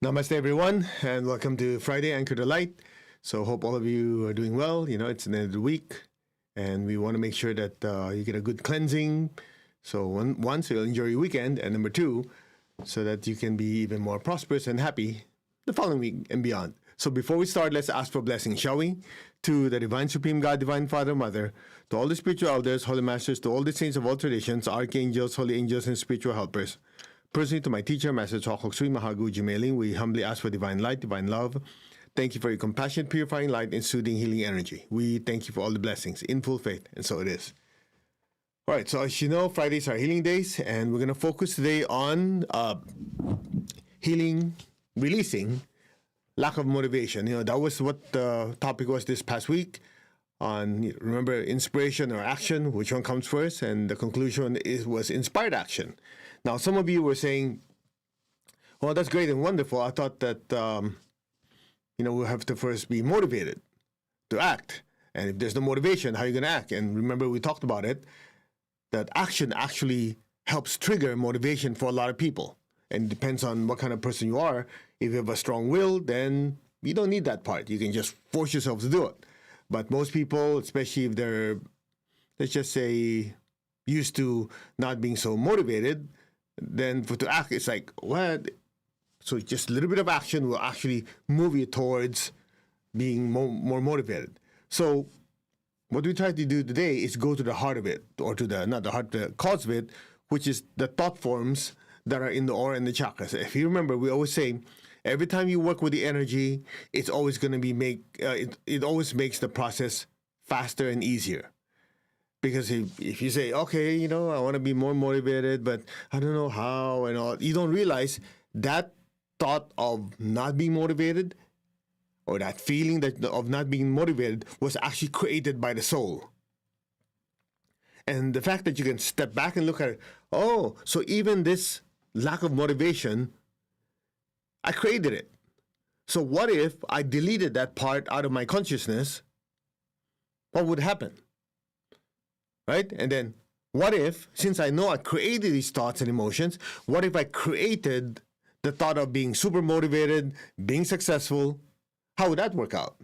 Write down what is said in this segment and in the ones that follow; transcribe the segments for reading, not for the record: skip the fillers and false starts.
Namaste, everyone, and welcome to Friday Anchor to Light. So, hope all of you are doing well. You know, it's the end of the week, and we want to make sure that you get a good cleansing. So, one, so you'll enjoy your weekend, and number two, so that you can be even more prosperous and happy the following week and beyond. So, before we start, let's ask for blessing, shall we? To the Divine Supreme God, Divine Father, Mother, to all the spiritual elders, holy masters, to all the saints of all traditions, archangels, holy angels, and spiritual helpers. Personally, to my teacher, Master Choa Kok Sui Mahaguji Mailing, we humbly ask for divine light, divine love. Thank you for your compassion, purifying light, and soothing, healing energy. We thank you for all the blessings in full faith, and so it is. All right, so as you know, Fridays are healing days, and we're going to focus today on healing, releasing lack of motivation. You know, that was what the topic was this past week. On remember, inspiration or action, which one comes first? And the conclusion was inspired action. Now, some of you were saying, well, that's great and wonderful. I thought that, we have to first be motivated to act. And if there's no motivation, how are you going to act? And remember, we talked about it, that action actually helps trigger motivation for a lot of people. And it depends on what kind of person you are. If you have a strong will, then you don't need that part. You can just force yourself to do it. But most people, especially if they're, let's just say, used to not being so motivated, then to act, it's like, what? So just a little bit of action will actually move you towards being more motivated. So what we try to do today is go to the heart of it, or to the cause of it, which is the thought forms that are in the aura and the chakras. If you remember, we always say, every time you work with the energy, it's always going to be it always makes the process faster and easier. Because if you say, okay, I want to be more motivated, but I don't know how and all, you don't realize that thought of not being motivated, or that feeling of not being motivated, was actually created by the soul. And the fact that you can step back and look at it, oh, so even this lack of motivation, I created it. So what if I deleted that part out of my consciousness? What would happen? Right? And then what if, since I know I created these thoughts and emotions, what if I created the thought of being super motivated, being successful? How would that work out?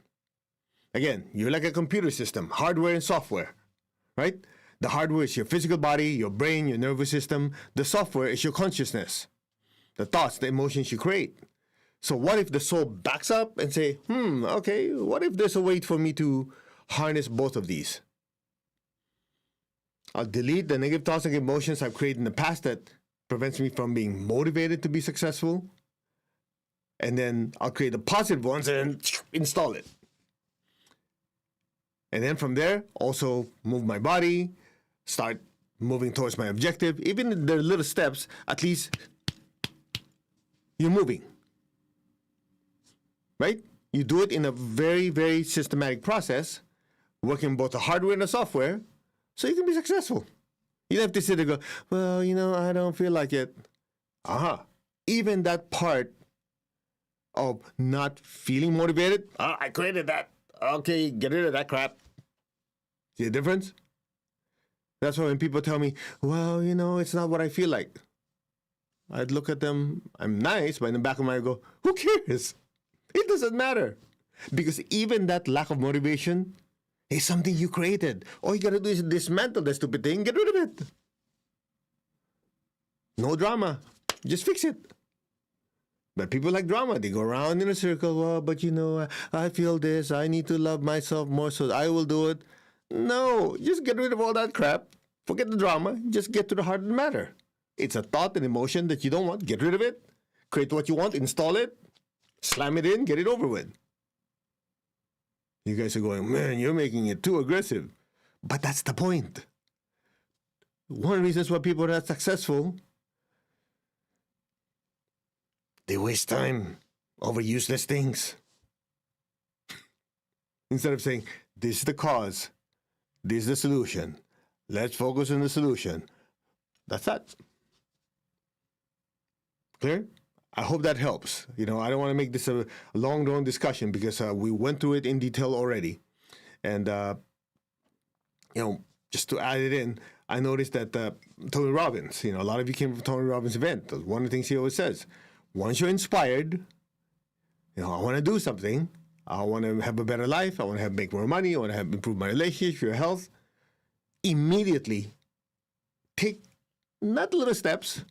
Again, you're like a computer system, hardware and software, right? The hardware is your physical body, your brain, your nervous system. The software is your consciousness, the thoughts, the emotions you create. So what if the soul backs up and say, okay, what if there's a way for me to harness both of these? I'll delete the negative thoughts and emotions I've created in the past that prevents me from being motivated to be successful. And then I'll create the positive ones and install it. And then from there, also move my body, start moving towards my objective. Even if there are little steps, at least you're moving. Right? You do it in a very, very systematic process, working both the hardware and the software, so you can be successful. You don't have to sit there and go, well, I don't feel like it. Even that part of not feeling motivated, I created that. Okay, get rid of that crap. See the difference? That's why when people tell me, well, it's not what I feel like, I'd look at them, I'm nice, but in the back of my mind I go, who cares? It doesn't matter. Because even that lack of motivation is something you created. All you gotta do is dismantle the stupid thing, get rid of it. No drama. Just fix it. But people like drama. They go around in a circle. Well, but I feel this. I need to love myself more, so I will do it. No, just get rid of all that crap. Forget the drama. Just get to the heart of the matter. It's a thought and emotion that you don't want. Get rid of it. Create what you want. Install it. Slam it in. Get it over with. You guys are going, man, you're making it too aggressive. But that's the point. One of the reasons why people are not successful, they waste time over useless things. Instead of saying, this is the cause, this is the solution, let's focus on the solution. That's that. Clear? I hope that helps. I don't want to make this a long discussion because we went through it in detail already. And, just to add it in, I noticed that Tony Robbins, a lot of you came from Tony Robbins' event. One of the things he always says, once you're inspired, I want to do something. I want to have a better life. I want to make more money. I want to improve my relationship, your health. Immediately take not little steps,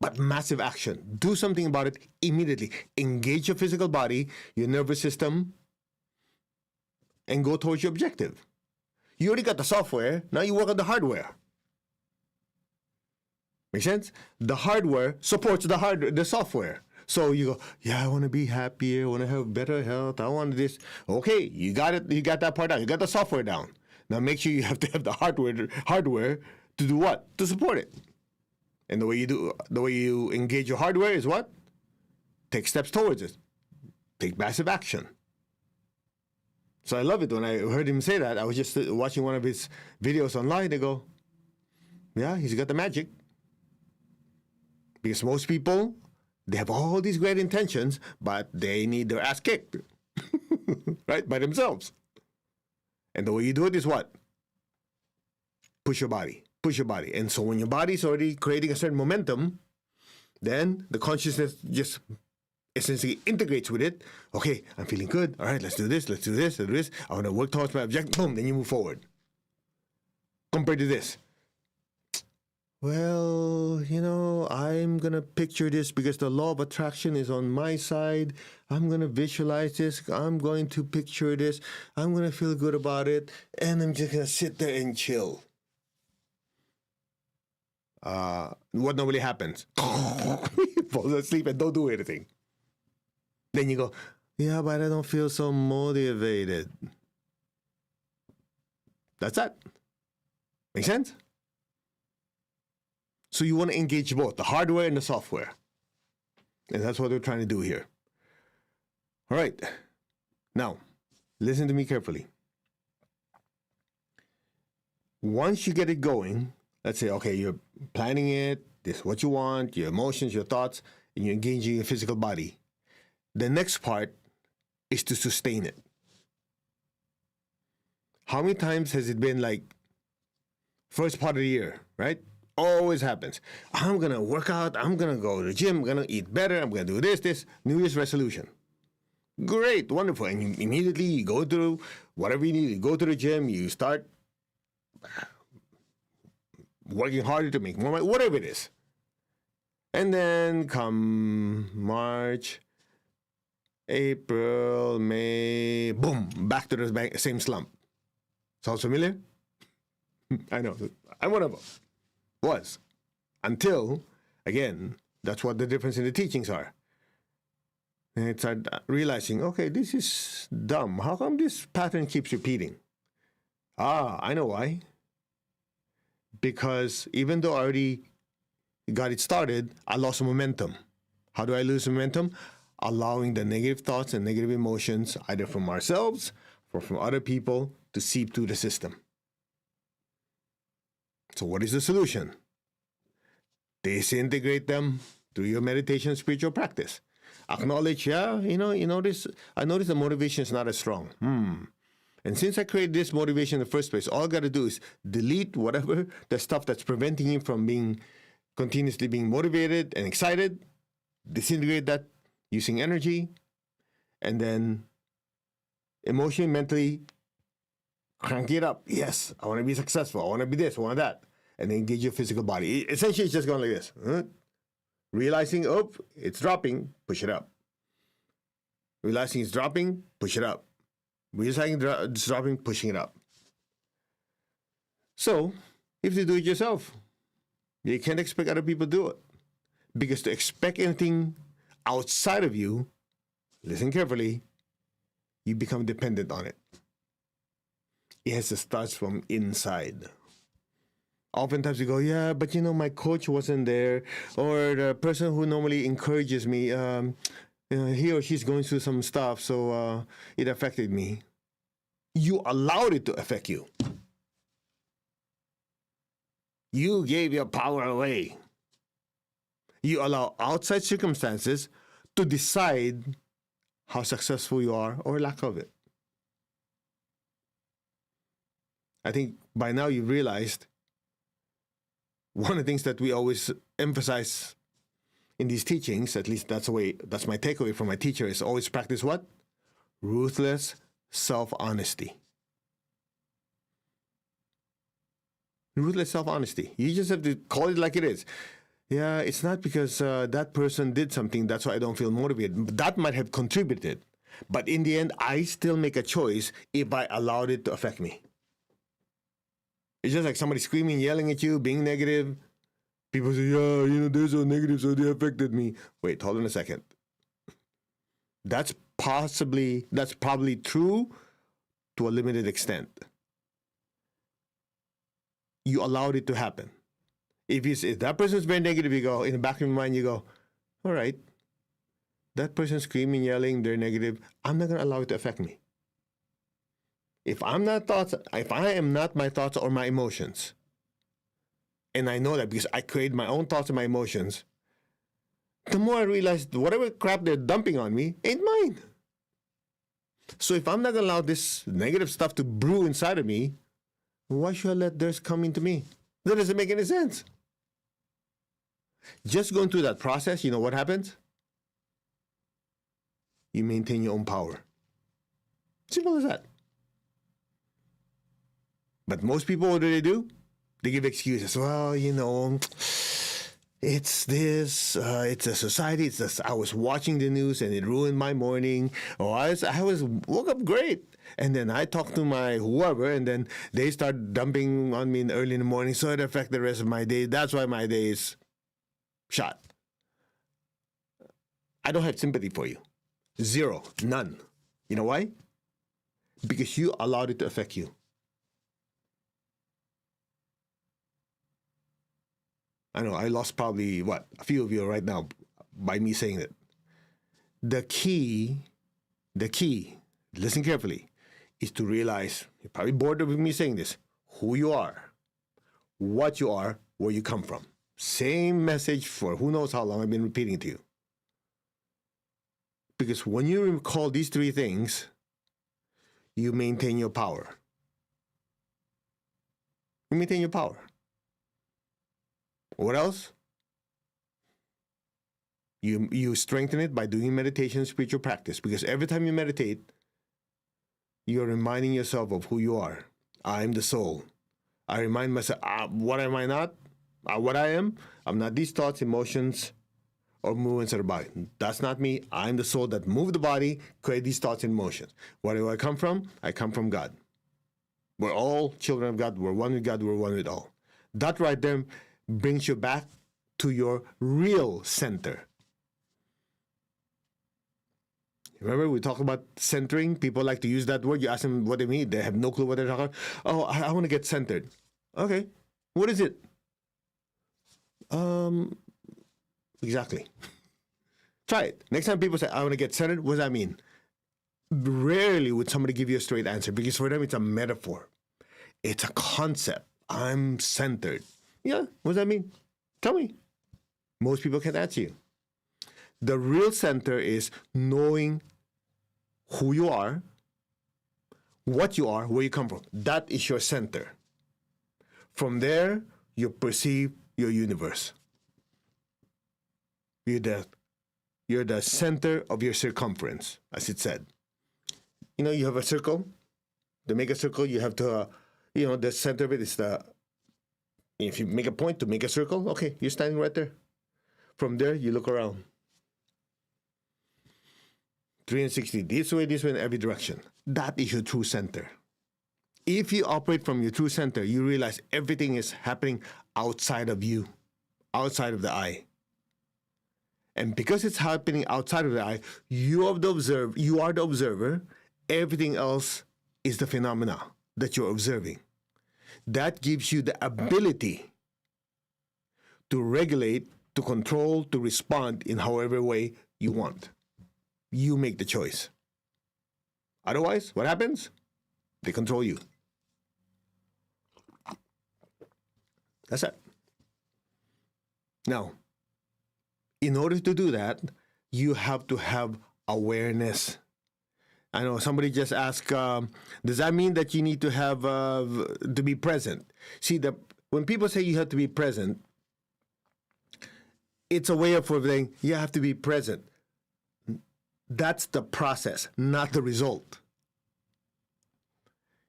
but massive action. Do something about it immediately. Engage your physical body, your nervous system, and go towards your objective. You already got the software. Now you work on the hardware. Make sense? The hardware supports the software. So you go, yeah, I want to be happier. I want to have better health. I want this. Okay, you got it. You got that part down. You got the software down. Now make sure you have to have the hardware to do what? To support it. And the way you engage your hardware is what? Take steps towards it. Take massive action. So I love it when I heard him say that. I was just watching one of his videos online. They go, yeah, he's got the magic. Because most people, they have all these great intentions, but they need their ass kicked, right, by themselves. And the way you do it is what? Push your body. Push your body. And so when your body is already creating a certain momentum, then the consciousness just essentially integrates with it. Okay, I'm feeling good. All right, let's do this. Let's do this. Let's do this. I want to work towards my objective. Boom, then you move forward. Compared to this. Well, I'm going to picture this because the law of attraction is on my side. I'm going to visualize this. I'm going to picture this. I'm going to feel good about it. And I'm just going to sit there and chill. What normally happens? Fall asleep and don't do anything. Then you go, yeah, but I don't feel so motivated. That's that. Make sense? So you want to engage both the hardware and the software. And that's what we're trying to do here. All right. Now, listen to me carefully. Once you get it going, let's say, okay, you're planning it, this is what you want, your emotions, your thoughts, and you're engaging your physical body. The next part is to sustain it. How many times has it been like first part of the year, right? Always happens. I'm going to work out. I'm going to go to the gym. I'm going to eat better. I'm going to do this. New Year's resolution. Great. Wonderful. And you immediately go through whatever you need. You go to the gym. You start working harder to make more money, whatever it is. And then come March, April, May, boom, back to the same slump. Sounds familiar? I know. I'm one of them. Was. Until, again, that's what the difference in the teachings are. And I started realizing, okay, this is dumb. How come this pattern keeps repeating? I know why. Because even though I already got it started, I lost momentum. How do I lose momentum? Allowing the negative thoughts and negative emotions, either from ourselves or from other people, to seep through the system. So what is the solution? Disintegrate them through your meditation spiritual practice. Acknowledge, I notice the motivation is not as strong. And since I created this motivation in the first place, all I got to do is delete whatever the stuff that's preventing you from continuously being motivated and excited, disintegrate that using energy, and then emotionally, mentally, crank it up. Yes, I want to be successful. I want to be this, I want that. And then engage your physical body. Essentially, it's just going like this. Realizing, it's dropping, push it up. Realizing it's dropping, push it up. Realizing it's dropping, pushing it up. So, if you do it yourself, you can't expect other people to do it. Because to expect anything outside of you, listen carefully, you become dependent on it. It has to start from inside. Oftentimes you go, yeah, but my coach wasn't there, or the person who normally encourages me, he or she's going through some stuff, so it affected me. You allowed it to affect you. You gave your power away. You allow outside circumstances to decide how successful you are or lack of it. I think by now you've realized one of the things that we always emphasize in these teachings, at least that's my takeaway from my teacher, is always practice what? Ruthless self-honesty. Ruthless self-honesty. You just have to call it like it is. Yeah, it's not because that person did something, that's why I don't feel motivated. That might have contributed. But in the end, I still make a choice if I allowed it to affect me. It's just like somebody screaming, yelling at you, being negative. People say, yeah, they're so negative, so they affected me. Wait, hold on a second. That's probably true to a limited extent. You allowed it to happen. If that person's very negative, you go, in the back of your mind, you go, all right, that person screaming, yelling, they're negative. I'm not going to allow it to affect me. If I am not my thoughts or my emotions, and I know that because I create my own thoughts and my emotions, the more I realize whatever crap they're dumping on me ain't mine. So if I'm not going to allow this negative stuff to brew inside of me, why should I let theirs come into me? That doesn't make any sense. Just going through that process, you know what happens? You maintain your own power. Simple as that. But most people, what do? They give excuses. Well, it's this, it's a society, it's this, I was watching the news and it ruined my morning. Or I woke up great. And then I talked to my whoever, and then they start dumping on me early in the morning, so it affected the rest of my day. That's why my day is shot. I don't have sympathy for you. Zero. None. You know why? Because you allowed it to affect you. I know, I lost probably, a few of you right now by me saying it. The key, listen carefully, is to realize, you're probably bored with me saying this, who you are, what you are, where you come from. Same message for who knows how long I've been repeating to you. Because when you recall these three things, you maintain your power. You maintain your power. What else? You strengthen it by doing meditation and spiritual practice, because every time you meditate, you're reminding yourself of who you are. I'm the soul. I remind myself, what am I not? What I am? I'm not these thoughts, emotions, or movements of the body. That's not me. I'm the soul that moved the body, create these thoughts and emotions. Where do I come from? I come from God. We're all children of God. We're one with God. We're one with all. That right there brings you back to your real center. Remember, we talked about centering. People like to use that word. You ask them what they mean. They have no clue what they're talking about. Oh, I want to get centered. Okay. What is it? Exactly. Try it. Next time people say, I want to get centered, what does that mean? Rarely would somebody give you a straight answer, because for them it's a metaphor. It's a concept. I'm centered. Yeah, what does that mean? Tell me. Most people can't answer you. The real center is knowing who you are, what you are, where you come from. That is your center. From there, you perceive your universe. You're the center of your circumference, as it said. You have a circle. To make a circle, you have to, the center of it is if you make a point to make a circle, okay, you're standing right there. From there, you look around. 360, this way, in every direction. That is your true center. If you operate from your true center, you realize everything is happening outside of you, outside of the eye. And because it's happening outside of the eye, you are the observer. Everything else is the phenomena that you're observing. That gives you the ability to regulate, to control, to respond in however way you want. You make the choice. Otherwise, what happens? They control you. That's it. Now, in order to do that, you have to have awareness. I know somebody just asked, does that mean that you need to have to be present? See, when people say you have to be present, It's a way of saying you have to be present. That's the process, not the result.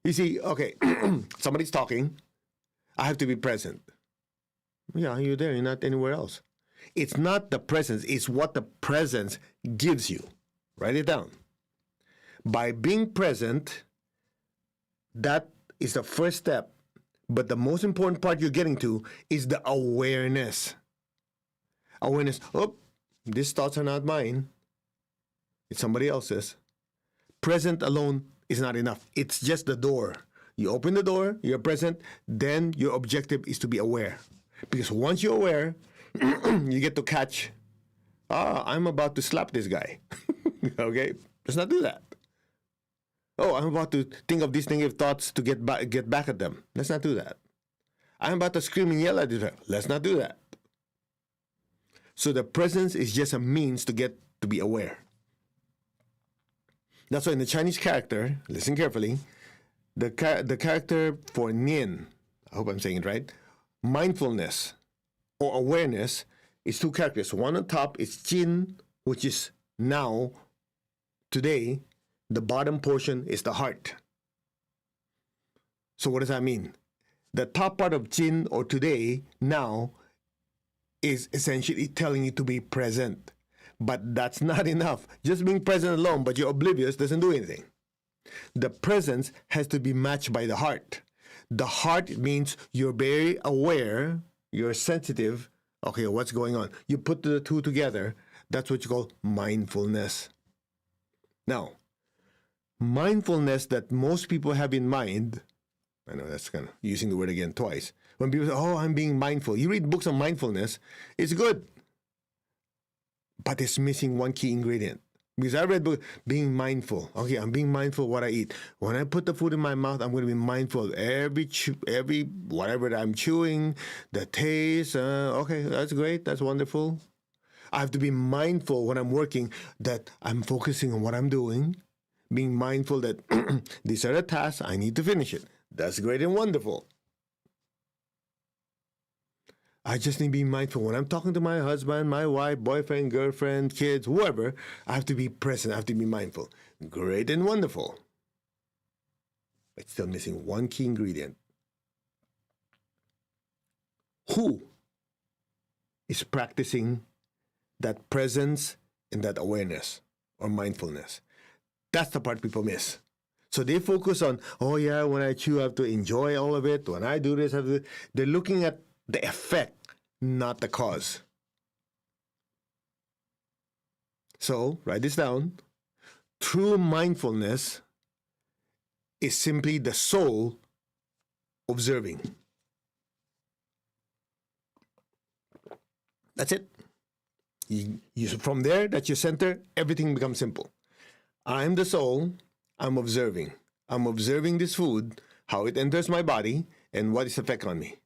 You see, okay, somebody's talking. I have to be present. Yeah, you're there. You're not anywhere else. It's not the presence. It's what the presence gives you. Write it down. By being present, that is the first step. But the most important part you're getting to is the awareness. Awareness. Oh, these thoughts are not mine. It's somebody else's. Present alone is not enough. It's just the door. You open the door, you're present, then your objective is to be aware. Because once you're aware, you get to catch, I'm about to slap this guy. Okay? Let's not do that. Oh, I'm about to think of these negative thoughts to get back at them. Let's not do that. I'm about to scream and yell at this. Let's not do that. So the presence is just a means to get to be aware. That's why in the Chinese character, listen carefully, the character for Nian, I hope I'm saying it right, mindfulness or awareness is two characters. One on top is Jin, which is now, today. The bottom portion is the heart. So what does that mean? The top part of Jin or today, now, is essentially telling you to be present. But that's not enough. Just being present alone, but you're oblivious, doesn't do anything. The presence has to be matched by the heart. The heart means you're very aware, you're sensitive. Okay, what's going on? You put the two together. That's what you call mindfulness. Now, mindfulness that most people have in mind, I know that's kind of using the word again twice. When people say, oh, I'm being mindful. You read books on mindfulness, it's good. But it's missing one key ingredient. Because I read books, being mindful. Okay, I'm being mindful of what I eat. When I put the food in my mouth, I'm going to be mindful of every whatever that I'm chewing, the taste. Okay, that's great. That's wonderful. I have to be mindful when I'm working that I'm focusing on what I'm doing. Being mindful that these are the tasks, I need to finish it. That's great and wonderful. I just need to be mindful. When I'm talking to my husband, my wife, boyfriend, girlfriend, kids, whoever, I have to be present. I have to be mindful. Great and wonderful. But still missing one key ingredient. Who is practicing that presence and that awareness or mindfulness? That's the part people miss. So they focus on, oh yeah, when I chew, I have to enjoy all of it. When I do this, I have to... They're looking at the effect, not the cause. So, write this down. True mindfulness is simply the soul observing. That's it. From there, that's your center, everything becomes simple. I'm the soul, I'm observing. I'm observing this food, how it enters my body, and what its effect on me.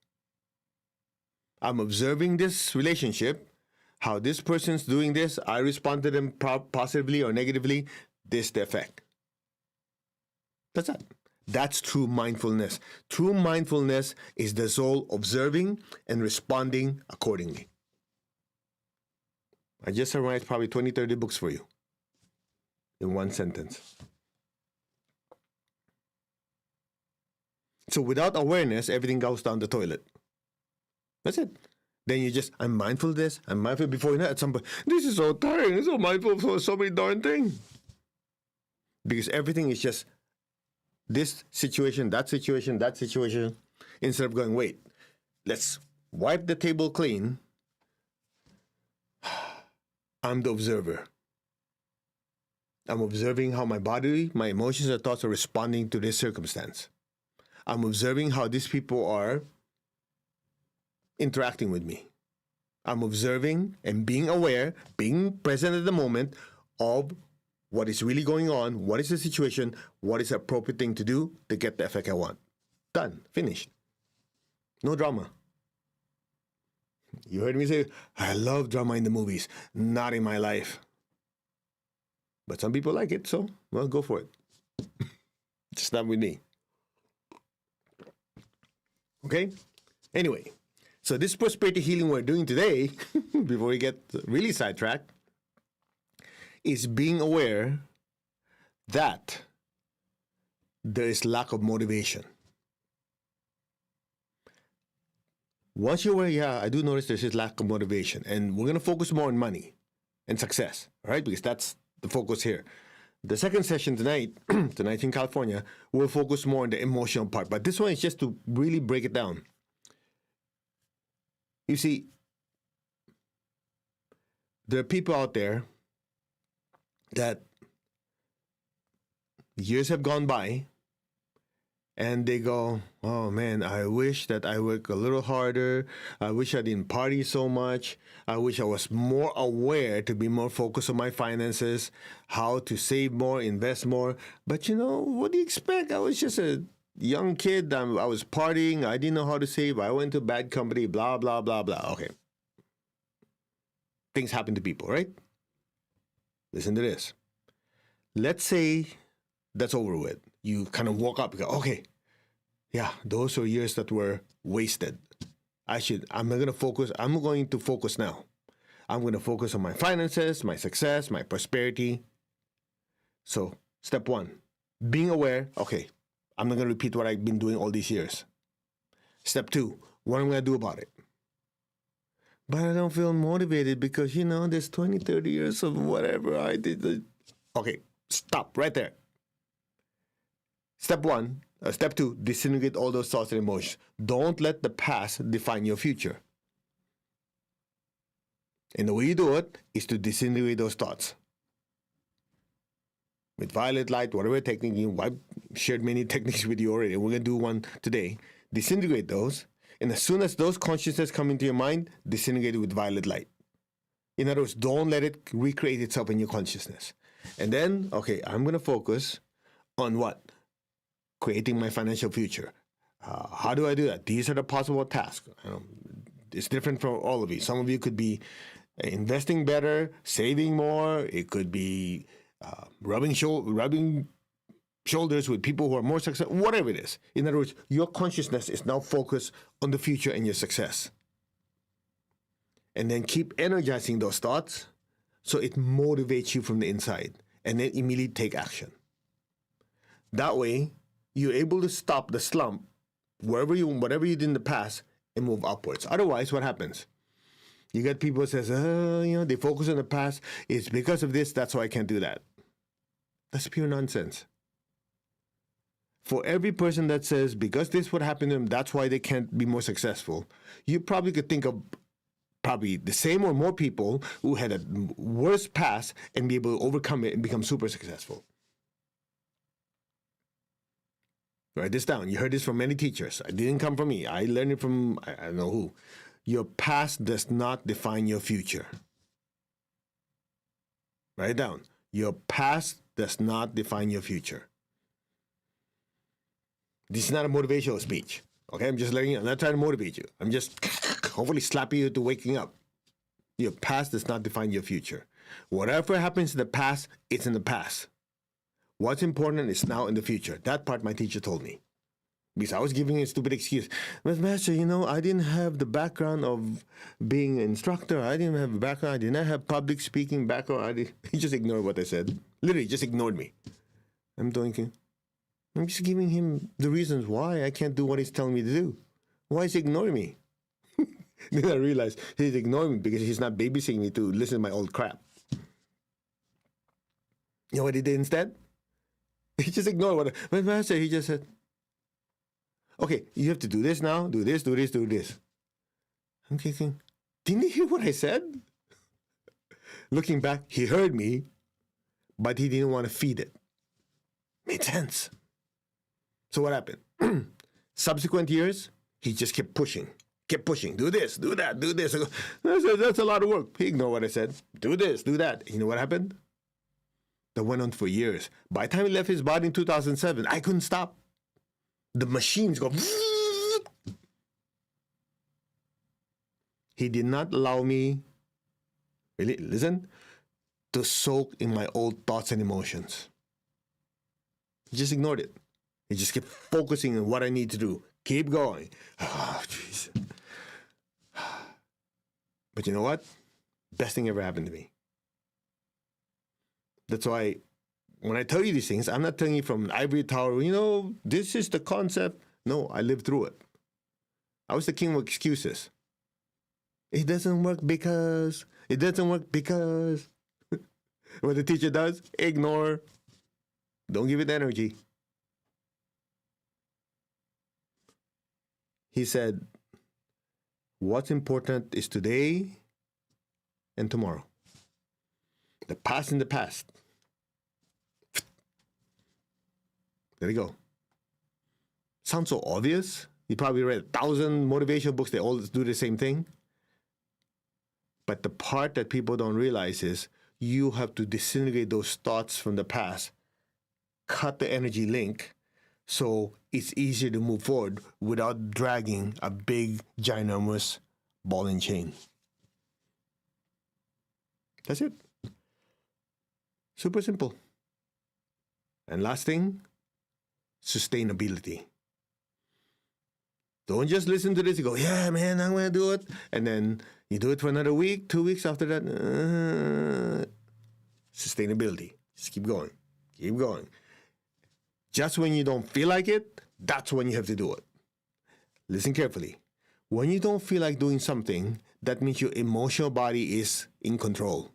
I'm observing this relationship, how this person's doing this, I respond to them positively or negatively, this the effect. That's it. That's true mindfulness. True mindfulness is the soul observing and responding accordingly. I just summarized probably 20, 30 books for you in one sentence. So without awareness, everything goes down the toilet. That's it. Then you just, I'm mindful of this, I'm mindful before you know at some point, this is so tiring, I'm so mindful for so many darn things. Because everything is just this situation, that situation, that situation, instead of going, wait, let's wipe the table clean. I'm the observer. I'm observing how my body, my emotions and thoughts are responding to this circumstance. I'm observing how these people are interacting with me. I'm observing and being aware, being present at the moment of what is really going on, what is the situation, what is the appropriate thing to do to get the effect I want. Done. Finished. No drama. You heard me say, I love drama in the movies. Not in my life. But some people like it, so, well, go for it. Just not with me. Okay? Anyway, So this prosperity healing we're doing today, before we get really sidetracked, is being aware that there is lack of motivation. Once you're aware, yeah, I do notice there's this lack of motivation, and we're going to focus more on money and success, all right? Because that's the focus here. The second session tonight, tonight in California, we'll focus more on the emotional part. But this one is just to really break it down. You see, there are people out there that years have gone by and they go, oh man, I wish that I work a little harder. I wish I didn't party so much. I wish I was more aware to be more focused on my finances, how to save more, invest more. But you know, what do you expect? I was just a young kid. I was partying. I didn't know how to save. I went to bad company, blah, blah, blah, blah. Okay. Things happen to people, right? Listen to this. Let's say that's over with. You kind of woke up and go, okay, yeah, those are years that were wasted. I'm going to focus now. I'm going to focus on my finances, my success, my prosperity. So, step one, being aware, okay, I'm not going to repeat what I've been doing all these years. Step two, what am I going to do about it? But I don't feel motivated because, you know, there's 20, 30 years of whatever I did. Okay, stop right there. Step two, disintegrate all those thoughts and emotions. Don't let the past define your future. And the way you do it is to disintegrate those thoughts. With violet light, whatever technique, I've shared many techniques with you already. We're going to do one today. Disintegrate those. And as soon as those consciousness come into your mind, disintegrate it with violet light. In other words, don't let it recreate itself in your consciousness. And then, okay, I'm going to focus on what? Creating my financial future. How do I do that? These are the possible tasks. It's different for all of you. Some of you could be investing better, saving more. It could be rubbing shoulders with people who are more successful, whatever it is. In other words, your consciousness is now focused on the future and your success. And then keep energizing those thoughts so it motivates you from the inside. And then immediately take action. That way, you're able to stop the slump whatever you did in the past and move upwards. Otherwise, what happens? You get people who says, they focus on the past. It's because of this, that's why I can't do that. That's pure nonsense. For every person that says, because this would happen to them, that's why they can't be more successful, you probably could think of probably the same or more people who had a worse past and be able to overcome it and become super successful. Write this down. You heard this from many teachers. It didn't come from me. I learned it from, I don't know who. Your past does not define your future. Write it down. Your past does not define your future. This is not a motivational speech. Okay, I'm just letting you, I'm not trying to motivate you. I'm just hopefully slapping you to waking up. Your past does not define your future. Whatever happens in the past, it's in the past. What's important is now in the future. That part my teacher told me. Because I was giving a stupid excuse. But Master, I didn't have the background of being an instructor. I didn't have a background. I did not have public speaking background. He just ignored what I said. Literally, just ignored me. I'm thinking, I'm just giving him the reasons why I can't do what he's telling me to do. Why is he ignoring me? Then I realized he's ignoring me because he's not babysitting me to listen to my old crap. You know what he did instead? He just ignored what but Master, he just said, okay, you have to do this now, do this, do this, do this. I'm thinking, didn't he hear what I said? Looking back, he heard me, but he didn't want to feed it. Made sense. So what happened? Subsequent years, he just kept pushing. Do this, do that, do this. That's a lot of work. He ignored what I said. Do this, do that. You know what happened? That went on for years. By the time he left his body in 2007, I couldn't stop. The machines go. He did not allow me, really, listen, to soak in my old thoughts and emotions. He just ignored it. He just kept focusing on what I need to do. Keep going. Oh, jeez. But you know what? Best thing ever happened to me. That's why when I tell you these things, I'm not telling you from an ivory tower, this is the concept. No, I lived through it. I was the king of excuses. It doesn't work because. It doesn't work because. What the teacher does, ignore. Don't give it energy. He said, what's important is today and tomorrow. The past in the past. There you go. Sounds so obvious. You probably read 1,000 motivational books. They all do the same thing. But the part that people don't realize is you have to disintegrate those thoughts from the past, cut the energy link, so it's easier to move forward without dragging a big, ginormous ball and chain. That's it. Super simple. And last thing, sustainability. Don't just listen to this and go, yeah, man, I'm going to do it. And then you do it for another week, 2 weeks after that. Sustainability. Just keep going. Keep going. Just when you don't feel like it, that's when you have to do it. Listen carefully. When you don't feel like doing something, that means your emotional body is in control.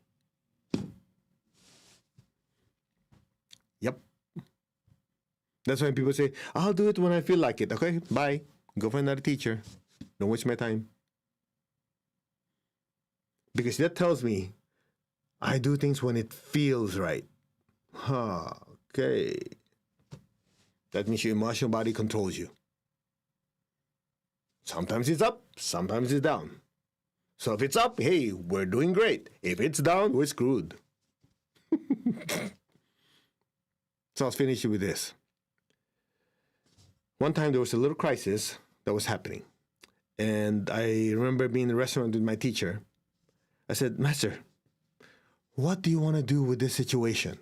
Yep. That's why people say, I'll do it when I feel like it. Okay, bye. Go find another teacher. Don't waste my time. Because that tells me I do things when it feels right. Okay. That means your emotional body controls you. Sometimes it's up, sometimes it's down. So if it's up, hey, we're doing great. If it's down, we're screwed. So I'll finish with this. One time there was a little crisis that was happening. And I remember being in the restaurant with my teacher. I said, Master, what do you want to do with this situation?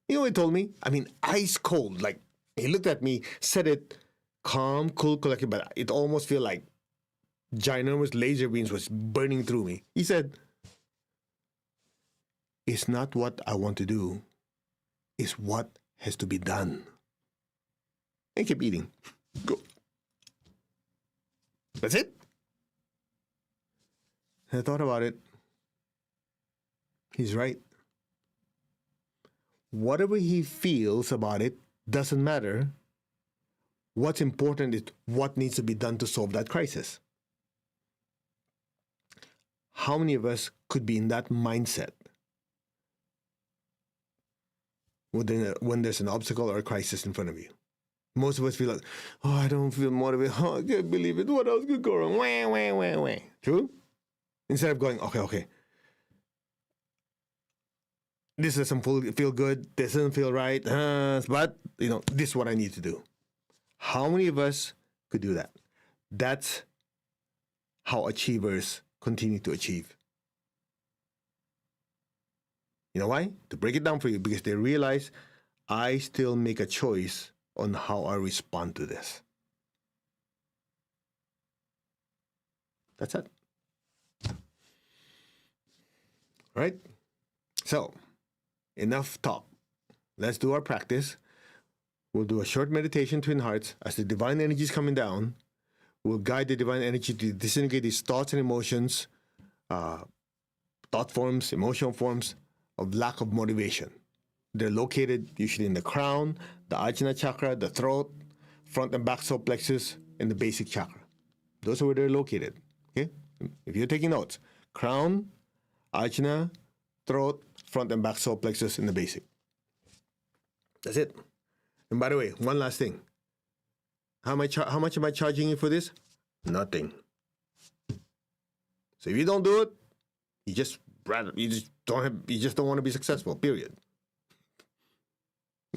You know what he told me? I mean, ice cold. Like, he looked at me, said it calm, cool, collected, but it almost felt like ginormous laser beams was burning through me. He said, it's not what I want to do. It's what has to be done. And keep eating. Go. That's it. And I thought about it. He's right. Whatever he feels about it doesn't matter. What's important is what needs to be done to solve that crisis. How many of us could be in that mindset when there's an obstacle or a crisis in front of you? Most of us feel like, oh, I don't feel motivated. Oh, I can't believe it. What else could go wrong? Wah, wah, wah, wah. True? Instead of going, okay. This doesn't feel good. This doesn't feel right. But, this is what I need to do. How many of us could do that? That's how achievers continue to achieve. You know why? To break it down for you, because they realize I still make a choice on how I respond to this. That's it. All right? So, enough talk. Let's do our practice. We'll do a short meditation, Twin Hearts. As the divine energy is coming down, we'll guide the divine energy to disintegrate these thoughts and emotions, thought forms, emotional forms of lack of motivation. They're located usually in the crown, the Ajna chakra, the throat, front and back solar plexus, and the basic chakra. Those are where they're located. Okay? If you're taking notes, crown, Ajna, throat, front and back solar plexus, and the basic. That's it. And by the way, one last thing. How much am I charging you for this? Nothing. So if you don't do it, you just don't want to be successful. Period.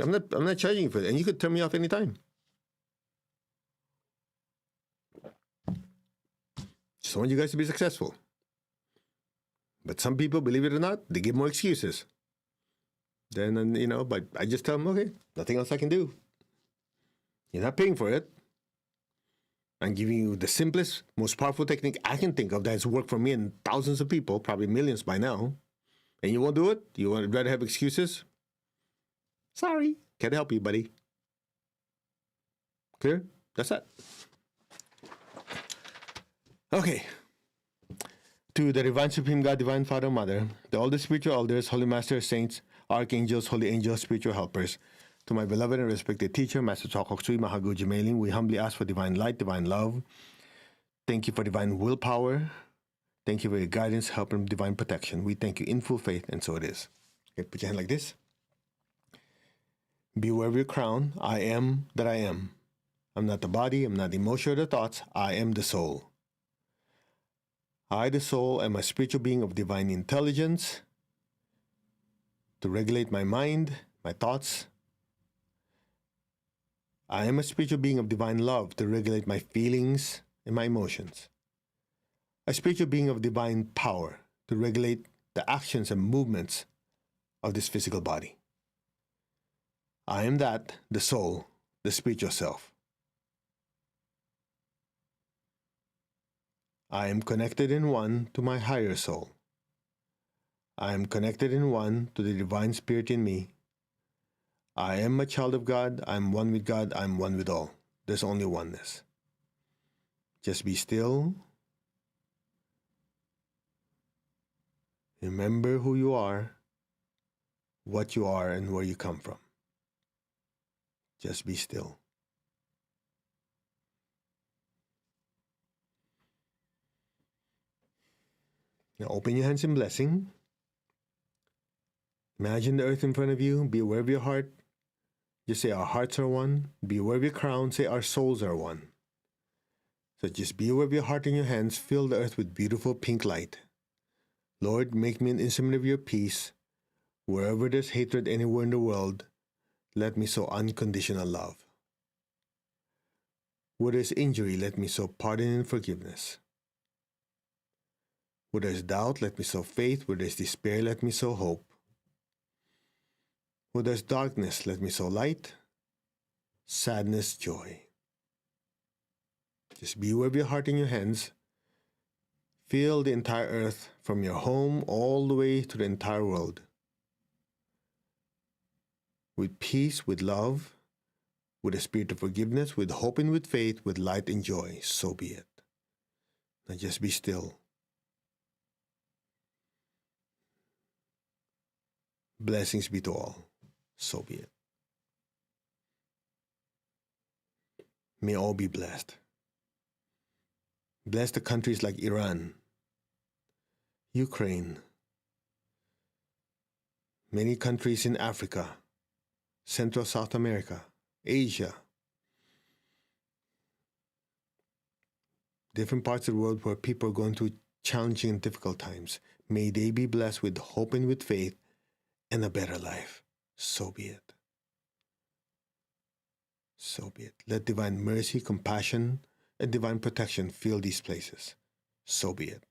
I'm not charging you for that, and you could turn me off anytime. Just want you guys to be successful. But some people, believe it or not, they give more excuses. Then, but I just tell them, okay, nothing else I can do. You're not paying for it. I'm giving you the simplest, most powerful technique I can think of that has worked for me and thousands of people, probably millions by now. And you won't do it? You would rather have excuses? Sorry, can't help you, buddy. Clear? That's it. Okay. To the Divine Supreme God, Divine Father, Mother, the all the spiritual elders, Holy Masters, Saints, Archangels, Holy Angels, spiritual helpers, to my beloved and respected teacher, Master Chokkok Sui Mahaguji Mailing, we humbly ask for divine light, divine love. Thank you for divine willpower. Thank you for your guidance, help, and divine protection. We thank you in full faith, and so it is. Okay, put your hand like this. Beware of your crown. I am that I am. I'm not the body, I'm not the emotion or the thoughts. I am the soul. I, the soul, am a spiritual being of divine intelligence to regulate my mind, my thoughts. I am a spiritual being of divine love to regulate my feelings and my emotions. A spiritual being of divine power to regulate the actions and movements of this physical body. I am that, the soul, the spiritual self. I am connected in one to my higher soul. I am connected in one to the divine spirit in me. I am a child of God. I am one with God. I am one with all. There's only oneness. Just be still. Remember who you are, what you are, and where you come from. Just be still. Now open your hands in blessing. Imagine the earth in front of you. Be aware of your heart. Just say our hearts are one. Be aware of your crown. Say our souls are one. So just be aware of your heart and your hands. Fill the earth with beautiful pink light. Lord, make me an instrument of your peace. Wherever there's hatred anywhere in the world, let me sow unconditional love. Where there's injury, let me sow pardon and forgiveness. Where there's doubt, let me sow faith. Where there's despair, let me sow hope. Where there's darkness, let me sow light. Sadness, joy. Just be aware of your heart and your hands. Fill the entire earth from your home all the way to the entire world with peace, with love, with a spirit of forgiveness, with hope and with faith, with light and joy. So be it. Now just be still. Blessings be to all. So be it. May all be blessed. Bless the countries like Iran, Ukraine, many countries in Africa, Central South America, Asia, different parts of the world where people are going through challenging and difficult times. May they be blessed with hope and with faith and a better life. So be it. So be it. Let divine mercy, compassion, and divine protection fill these places. So be it.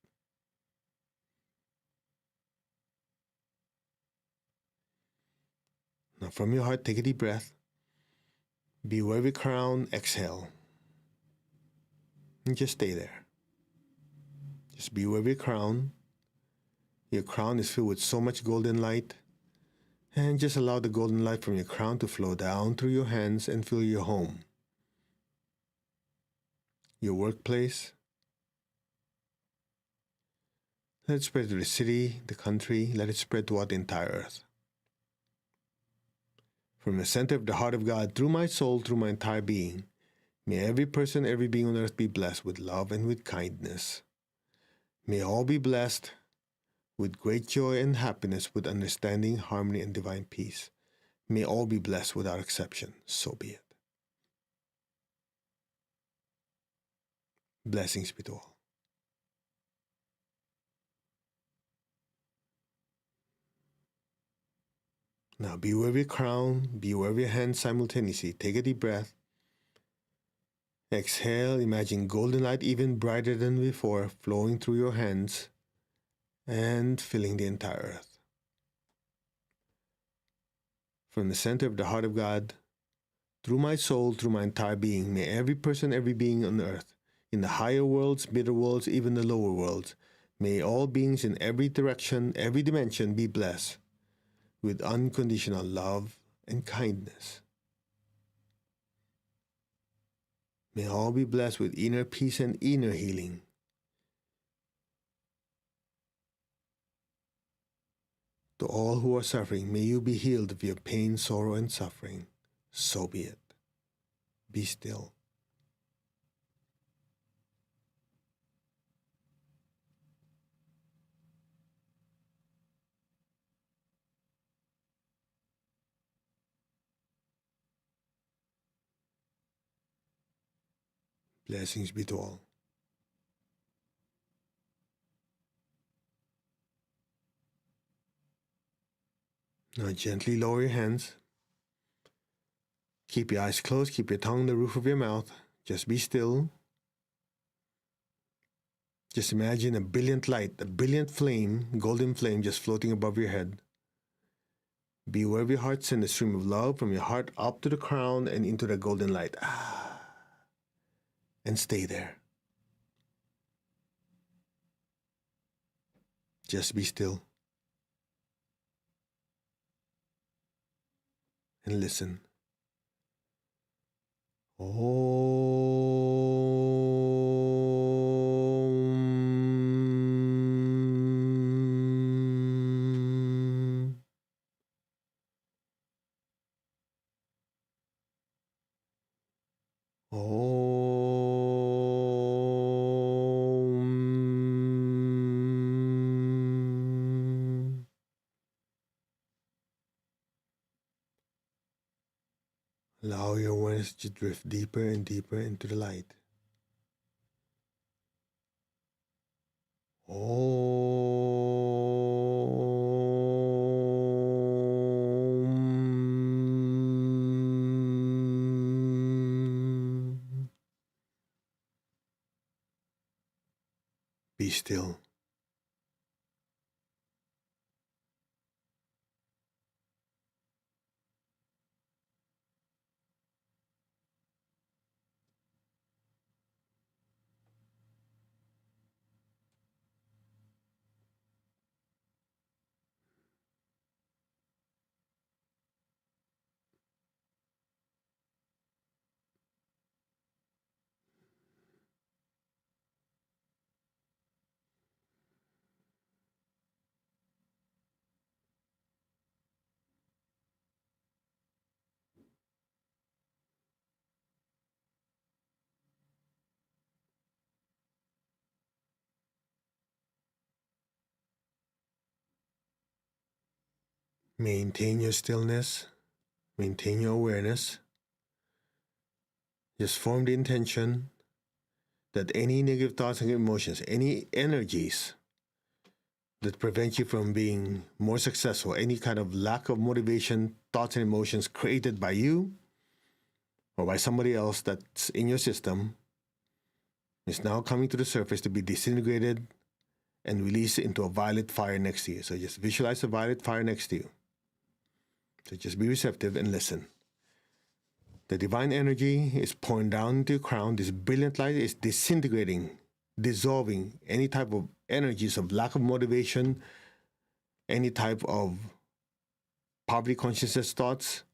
Now from your heart, take a deep breath. Be aware of your crown, exhale. And just stay there. Just be aware of your crown. Your crown is filled with so much golden light. And just allow the golden light from your crown to flow down through your hands and fill your home, your workplace. Let it spread to the city, the country. Let it spread throughout the entire earth. From the center of the heart of God, through my soul, through my entire being, may every person, every being on earth be blessed with love and with kindness. May all be blessed with great joy and happiness, with understanding, harmony, and divine peace. May all be blessed without exception. So be it. Blessings be to all. Now be aware of your crown, be aware of your hands simultaneously. Take a deep breath. Exhale, imagine golden light even brighter than before flowing through your hands and filling the entire earth. From the center of the heart of God, through my soul, through my entire being, may every person, every being on earth in the higher worlds, middle worlds, even the lower worlds. May all beings in every direction, every dimension be blessed with unconditional love and kindness. May all be blessed with inner peace and inner healing. To all who are suffering, may you be healed of your pain, sorrow, and suffering. So be it. Be still. Blessings be to all. Now gently lower your hands. Keep your eyes closed. Keep your tongue on the roof of your mouth. Just be still. Just imagine a brilliant light, a brilliant flame, golden flame just floating above your head. Be aware of your heart. Send a stream of love from your heart up to the crown and into the golden light. And stay there. Just be still. And listen. Allow your awareness to drift deeper and deeper into the light. Be still. Maintain your stillness. Maintain your awareness. Just form the intention that any negative thoughts and emotions, any energies that prevent you from being more successful, any kind of lack of motivation, thoughts and emotions created by you or by somebody else that's in your system, is now coming to the surface to be disintegrated and released into a violet fire next to you. So just visualize a violet fire next to you. So just be receptive and listen. The divine energy is pouring down into your crown. This brilliant light is disintegrating, dissolving any type of energies of lack of motivation, any type of poverty consciousness thoughts,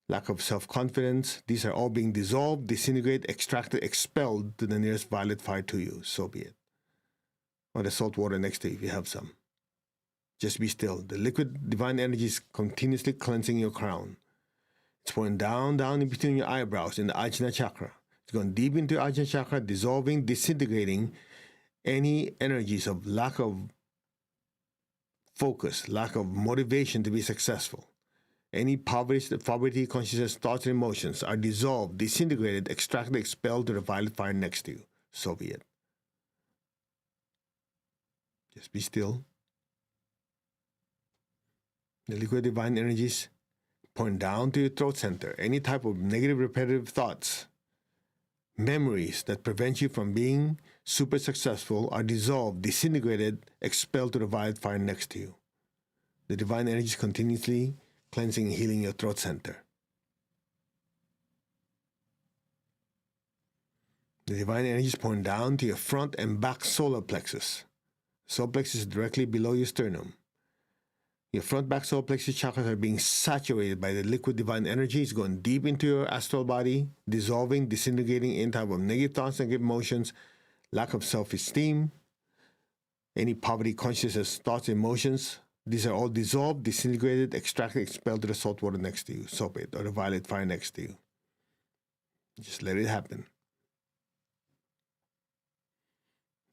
lack of self-confidence. These are all being dissolved, disintegrated, extracted, expelled to the nearest violet fire to you. So be it. Or the salt water next to you if you have some. Just be still. The liquid divine energy is continuously cleansing your crown. It's pouring down in between your eyebrows in the Ajna chakra. It's going deep into your Ajna chakra, dissolving, disintegrating any energies of lack of focus, lack of motivation to be successful. Any poverty consciousness, thoughts, and emotions are dissolved, disintegrated, extracted, expelled to the violet fire next to you. So be it. Just be still. The liquid divine energies pouring down to your throat center. Any type of negative repetitive thoughts, memories that prevent you from being super successful are dissolved, disintegrated, expelled to the violet fire next to you. The divine energy is continuously cleansing and healing your throat center. The divine energy is pouring down to your front and back solar plexus. Solar plexus is directly below your sternum. Your front back solar plexus chakras are being saturated by the liquid divine energy. It's going deep into your astral body, dissolving, disintegrating any type of negative thoughts, negative emotions, lack of self-esteem, any poverty consciousness, thoughts, emotions. These are all dissolved, disintegrated, extracted, expelled to the salt water next to you, soap it, or the violet fire next to you. Just let it happen.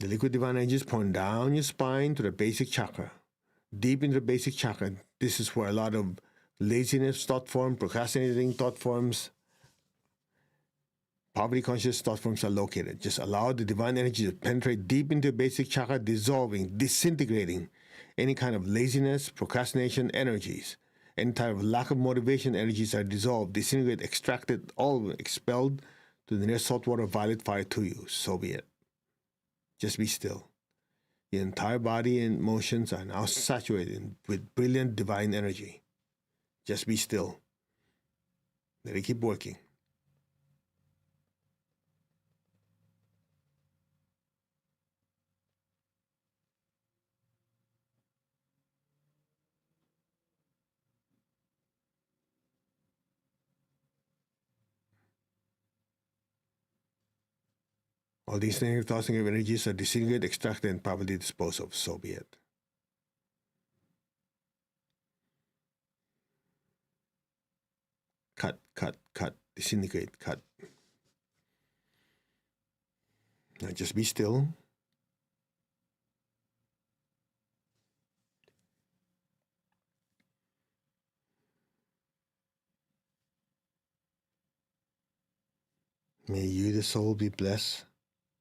The liquid divine energy is pouring down your spine to the basic chakra. Deep into the basic chakra, this is where a lot of laziness thought form, procrastinating thought forms, poverty conscious thought forms are located. Just allow the divine energy to penetrate deep into the basic chakra, dissolving, disintegrating any kind of laziness, procrastination energies. Any type of lack of motivation energies are dissolved, disintegrated, extracted, all expelled to the nearest saltwater violet fire to you. So be it. Just be still. Your entire body and emotions are now saturated with brilliant divine energy. Just be still. Let it keep working. All these negative thoughts, negative energies are disintegrated, extracted, and properly disposed of. So be it. Cut, cut, cut, disintegrate, cut. Now just be still. May you, the soul, be blessed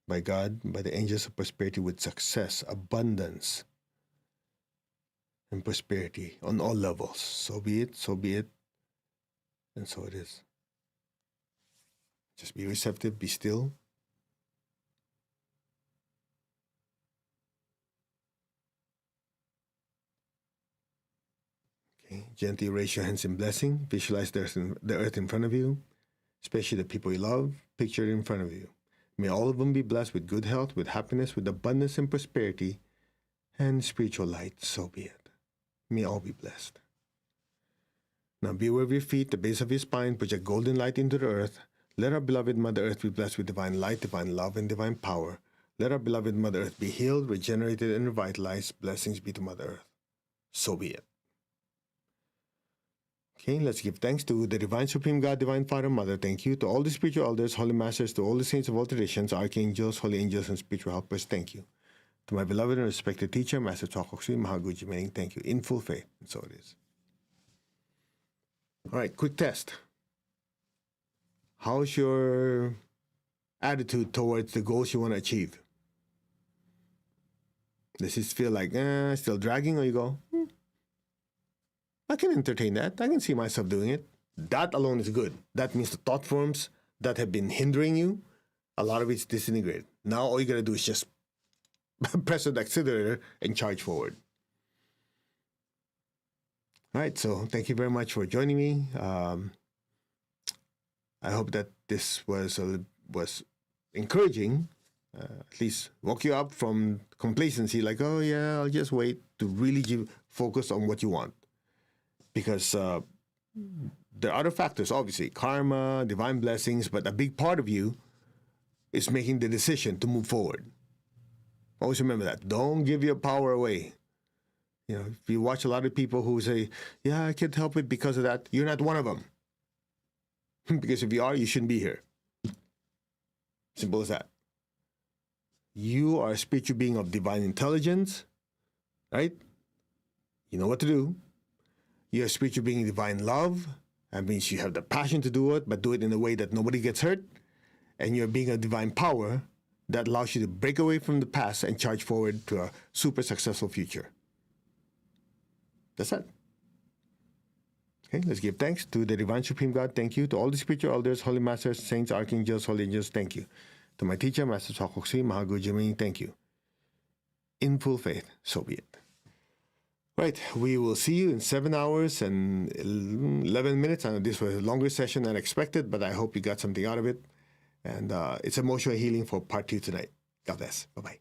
by God, by the angels of prosperity with success, abundance, and prosperity on all levels. So be it, and so it is. Just be receptive, be still. Okay, gently raise your hands in blessing. Visualize the earth in front of you, especially the people you love. Picture it in front of you. May all of them be blessed with good health, with happiness, with abundance and prosperity, and spiritual light. So be it. May all be blessed. Now be aware of your feet, the base of your spine. Project golden light into the earth. Let our beloved Mother Earth be blessed with divine light, divine love, and divine power. Let our beloved Mother Earth be healed, regenerated, and revitalized. Blessings be to Mother Earth. So be it. Okay, let's give thanks to the Divine Supreme God, Divine Father, Mother. Thank you to all the spiritual elders, holy masters, to all the saints of all traditions, archangels, holy angels, and spiritual helpers. Thank you. To my beloved and respected teacher, Master Chokoksui Mahaguji Mening, thank you. In full faith. And so it is. All right, quick test. How's your attitude towards the goals you want to achieve? Does this feel like, still dragging, or you go, I can entertain that. I can see myself doing it. That alone is good. That means the thought forms that have been hindering you, a lot of it's disintegrated. Now all you got to do is just press the accelerator and charge forward. All right, so thank you very much for joining me. I hope that this was encouraging, at least woke you up from complacency, like, oh yeah, I'll just wait, to really focus on what you want. Because there are other factors, obviously, karma, divine blessings, but a big part of you is making the decision to move forward. Always remember that. Don't give your power away. You know, if you watch a lot of people who say, yeah, I can't help it because of that, you're not one of them. Because if you are, you shouldn't be here. Simple as that. You are a spiritual being of divine intelligence, right? You know what to do. You're a spiritual being of divine love. That means you have the passion to do it, but do it in a way that nobody gets hurt. And you're being a divine power that allows you to break away from the past and charge forward to a super successful future. That's it. Okay, let's give thanks to the Divine Supreme God. Thank you. To all the spiritual elders, holy masters, saints, archangels, holy angels. Thank you. To my teacher, Master Chokoksui Mahaguji Mening. Thank you. In full faith, so be it. Right, we will see you in 7 hours and 11 minutes. I know this was a longer session than expected, but I hope you got something out of it. And it's emotional healing for part 2 tonight. God bless. Bye bye.